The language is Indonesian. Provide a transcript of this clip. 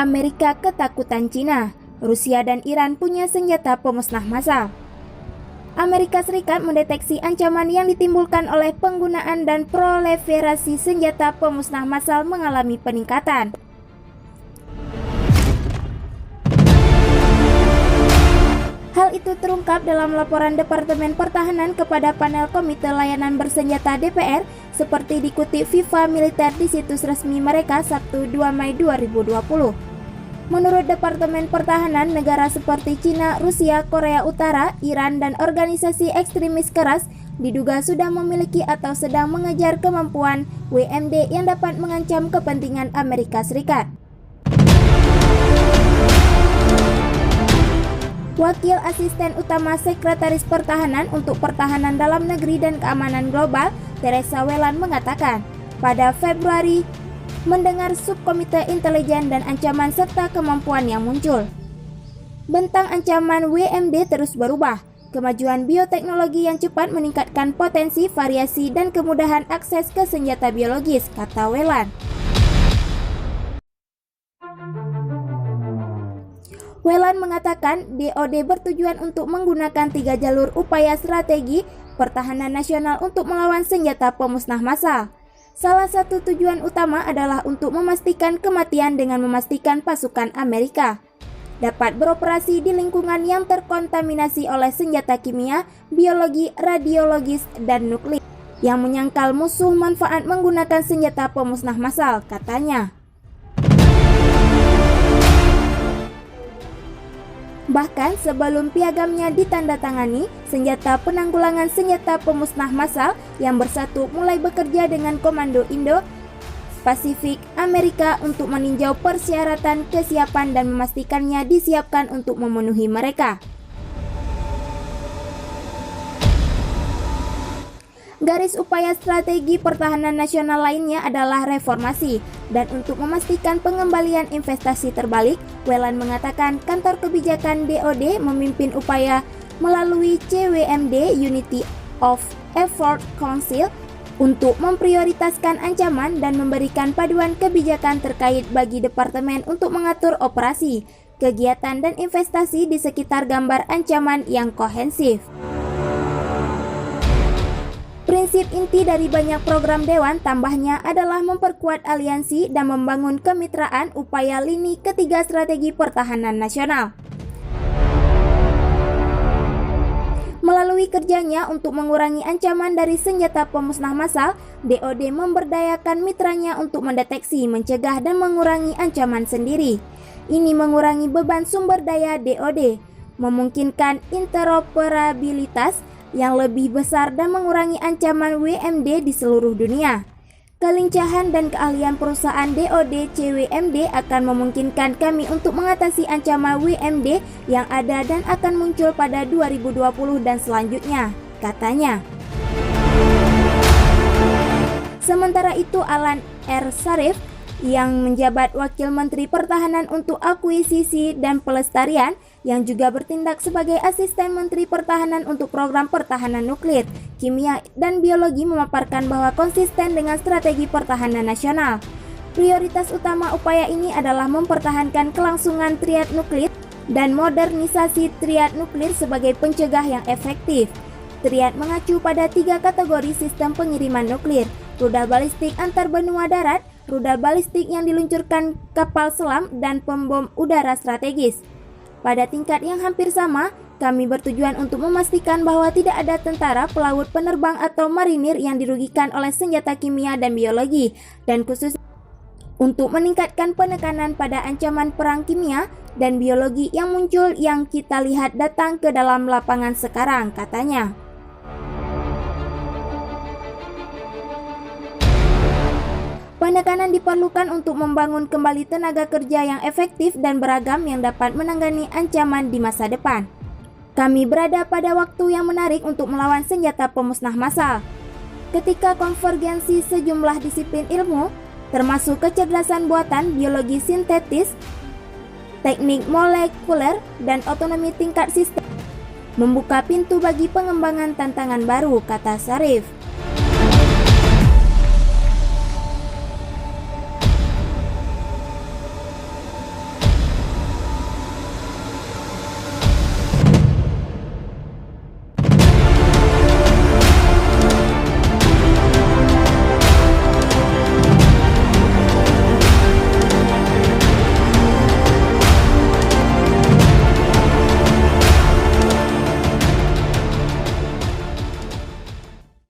Amerika ketakutan Cina, Rusia dan Iran punya senjata pemusnah massal. Amerika Serikat mendeteksi ancaman yang ditimbulkan oleh penggunaan dan proliferasi senjata pemusnah massal mengalami peningkatan. Hal itu terungkap dalam laporan Departemen Pertahanan kepada panel Komite Layanan Bersenjata DPR seperti dikutip FIFA Militer di situs resmi mereka Sabtu 2 Mei 2020. Menurut Departemen Pertahanan, negara seperti Cina, Rusia, Korea Utara, Iran, dan organisasi ekstremis keras diduga sudah memiliki atau sedang mengejar kemampuan WMD yang dapat mengancam kepentingan Amerika Serikat. Wakil Asisten Utama Sekretaris Pertahanan untuk Pertahanan Dalam Negeri dan Keamanan Global, Teresa Whelan mengatakan, pada Februari mendengar subkomite intelijen dan ancaman serta kemampuan yang muncul. Bentang ancaman WMD terus berubah. Kemajuan bioteknologi yang cepat meningkatkan potensi, variasi, dan kemudahan akses ke senjata biologis, kata Whelan. Whelan mengatakan DoD bertujuan untuk menggunakan 3 jalur upaya strategi pertahanan nasional untuk melawan senjata pemusnah massal. Salah satu tujuan utama adalah untuk memastikan kematian dengan memastikan pasukan Amerika dapat beroperasi di lingkungan yang terkontaminasi oleh senjata kimia, biologi, radiologis, dan nuklir yang menyangkal musuh manfaat menggunakan senjata pemusnah massal, katanya. Bahkan sebelum piagamnya ditandatangani, senjata penanggulangan senjata pemusnah massal yang bersatu mulai bekerja dengan Komando Indo-Pasifik Amerika untuk meninjau persyaratan kesiapan dan memastikannya disiapkan untuk memenuhi mereka. Garis upaya strategi pertahanan nasional lainnya adalah reformasi, dan untuk memastikan pengembalian investasi terbalik, Whelan mengatakan kantor kebijakan DoD memimpin upaya melalui CWMD Unity of Effort Council untuk memprioritaskan ancaman dan memberikan paduan kebijakan terkait bagi departemen untuk mengatur operasi, kegiatan dan investasi di sekitar gambar ancaman yang kohensif. Prinsip inti dari banyak program Dewan tambahnya adalah memperkuat aliansi dan membangun kemitraan upaya lini ketiga strategi pertahanan nasional. Melalui kerjanya untuk mengurangi ancaman dari senjata pemusnah massal, DoD memberdayakan mitranya untuk mendeteksi, mencegah, dan mengurangi ancaman sendiri. Ini mengurangi beban sumber daya DoD, memungkinkan interoperabilitas yang lebih besar dan mengurangi ancaman WMD di seluruh dunia. Kelincahan dan keahlian perusahaan DoD CWMD akan memungkinkan kami untuk mengatasi ancaman WMD yang ada dan akan muncul pada 2020 dan selanjutnya, katanya. Sementara itu, Alan R. Sarif yang menjabat Wakil Menteri Pertahanan untuk Akuisisi dan Pelestarian, yang juga bertindak sebagai Asisten Menteri Pertahanan untuk Program Pertahanan Nuklir, Kimia, dan Biologi memaparkan bahwa konsisten dengan strategi pertahanan nasional. Prioritas utama upaya ini adalah mempertahankan kelangsungan triad nuklir dan modernisasi triad nuklir sebagai pencegah yang efektif. Triad mengacu pada 3 kategori sistem pengiriman nuklir: rudal balistik antar benua darat, rudal balistik yang diluncurkan kapal selam, dan pembom udara strategis. Pada tingkat yang hampir sama, kami bertujuan untuk memastikan bahwa tidak ada tentara, pelaut, penerbang, atau marinir yang dirugikan oleh senjata kimia dan biologi, dan khusus untuk meningkatkan penekanan pada ancaman perang kimia dan biologi yang muncul yang kita lihat datang ke dalam lapangan sekarang, katanya. Penekanan diperlukan untuk membangun kembali tenaga kerja yang efektif dan beragam yang dapat menangani ancaman di masa depan. Kami berada pada waktu yang menarik untuk melawan senjata pemusnah massal. Ketika konvergensi sejumlah disiplin ilmu, termasuk kecerdasan buatan, biologi sintetis, teknik molekuler, dan otonomi tingkat sistem, membuka pintu bagi pengembangan tantangan baru, kata Sarif.